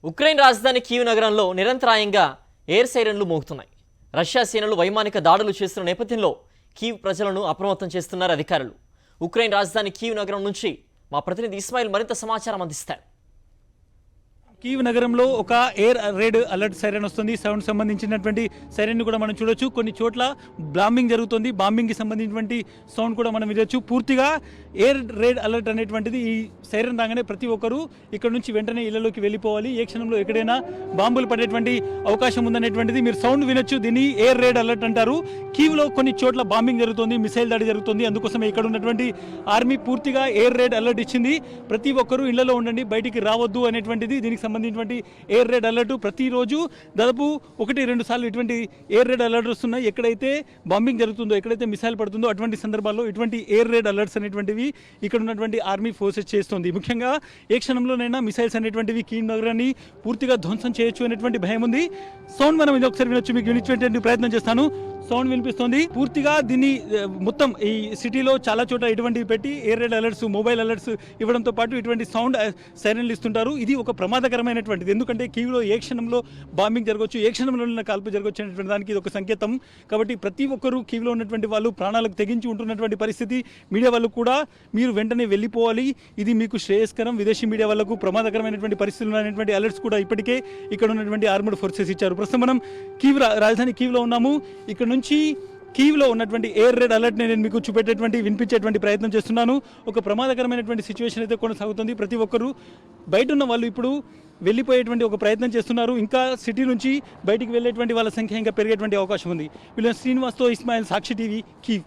Ukraine రాజధాని Kyiv నగరంలో నిరంతరాయంగా ఎయిర్ సైరన్లు మోగుతున్నాయి. రష్యా సేనలు వైమానిక దాడులు చేస్తున్న నేపథ్యంలో కీవ్ ప్రజలను అప్రమత్తం చేస్తున్నారు అధికారులు. ఉక్రెయిన్ రాజధాని కీవ్ నగరం నుంచి మా ప్రతినిధి ఇస్మాయిల్ మరింత సమాచారం అందిస్తారు. కీవ్ నగరంలో ఒక ఎయిర్ రెడ్ అలర్ట్ సైరన్ వస్తుంది. సౌండ్ సంబంధించినటువంటి సైరన్ కూడా మనం చూడొచ్చు. కొన్ని చోట్ల బాంబింగ్ జరుగుతుంది. బాంబింగ్కి సంబంధించినటువంటి సౌండ్ కూడా మనం వినొచ్చు. పూర్తిగా ఎయిర్ రెడ్ అలర్ట్ అనేటువంటిది ఈ సైరన్ రాగానే ప్రతి ఒక్కరూ ఇక్కడ నుంచి వెంటనే ఇళ్లలోకి వెళ్ళిపోవాలి. ఏ క్షణంలో ఎక్కడైనా బాంబులు పడేటువంటి అవకాశం ఉందనేటువంటిది మీరు సౌండ్ వినొచ్చు. దీన్ని ఎయిర్ రెడ్ అలర్ట్ అంటారు. కీవ్లో కొన్ని చోట్ల బాంబింగ్ జరుగుతుంది, మిసైల్ దాడి జరుగుతుంది. అందుకోసమే ఇక్కడ ఉన్నటువంటి ఆర్మీ పూర్తిగా ఎయిర్ రెడ్ అలర్ట్ ఇచ్చింది. ప్రతి ఒక్కరూ ఇళ్లలో ఉండండి, బయటికి రావద్దు అనేటువంటిది దీనికి సంబంధించినటువంటి ఎయిర్ రెడ్ అలర్ట్. ప్రతిరోజు దాదాపు 1-2 సార్లు ఇటువంటి ఎయిర్ రెడ్ అలర్ట్ వస్తున్నాయి. ఎక్కడైతే బాంబింగ్ జరుగుతుందో, ఎక్కడైతే మిసైల్ పడుతుందో అటువంటి సందర్భాల్లో ఇటువంటి ఎయిర్ రెడ్ అలర్ట్స్ అనేటువంటివి ఇక్కడ ఉన్నటువంటి ఆర్మీ ఫోర్సెస్ చేస్తుంది. ముఖ్యంగా ఏ క్షణంలోనైనా మిసైల్స్ అనేటువంటివి కీవ్ నగరాన్ని పూర్తిగా ధ్వంసం చేయొచ్చు అనేటువంటి భయం ఉంది. సౌండ్ మనం ఇది ఒకసారి వినొచ్చు, మీకు వినిపించేటువంటి ప్రయత్నం చేస్తాను. సౌండ్ వినిపిస్తుంది. పూర్తిగా దీన్ని మొత్తం ఈ సిటీలో చాలా చోట్ల ఇటువంటివి పెట్టి air red alerts, mobile alerts ఇవ్వడంతో పాటు ఇటువంటి సౌండ్ సైరన్లు ఇస్తుంటారు. ఇది ఒక ప్రమాదకరమైనటువంటిది. ఎందుకంటే కీవ్లో ఏ క్షణంలో బాంబింగ్ జరగవచ్చు, ఏ క్షణంలో కాల్పు జరగవచ్చు అనేటువంటి దానికి ఇది ఒక సంకేతం. కాబట్టి ప్రతి ఒక్కరూ కీవ్లో ఉన్నటువంటి వాళ్ళు ప్రాణాలకు తెగించి ఉంటున్నటువంటి పరిస్థితి. మీడియా వాళ్ళు కూడా మీరు వెంటనే వెళ్ళిపోవాలి, ఇది మీకు శ్రేయస్కరం, విదేశీ మీడియా వాళ్ళకు ప్రమాదకరమైనటువంటి పరిస్థితులు అనేటువంటి అలర్ట్స్ కూడా ఇప్పటికే ఇక్కడ ఉన్నటువంటి ఆర్మడ్ ఫోర్సెస్ ఇచ్చారు. ప్రస్తుతం మనం రాజధాని కీవ్లో ఉన్నాము. ఇక్కడ నుంచి కీవ్లో ఉన్నటువంటి ఎయిర్ రెడ్ అలర్ట్ని నేను మీకు వినిపించేటువంటి ప్రయత్నం చేస్తున్నాను. ఒక ప్రమాదకరమైనటువంటి సిచ్యువేషన్ అయితే కొనసాగుతుంది. ప్రతి ఒక్కరూ బయట ఉన్న వాళ్ళు ఇప్పుడు వెళ్ళిపోయేటువంటి ఒక ప్రయత్నం చేస్తున్నారు. ఇంకా సిటీ నుంచి బయటికి వెళ్ళేటువంటి వాళ్ళ సంఖ్య ఇంకా పెరిగేటువంటి అవకాశం ఉంది. వీళ్ళ శ్రీనివాస్తో ఇస్మాయిల్, సాక్షి టీవీ, కీవ్.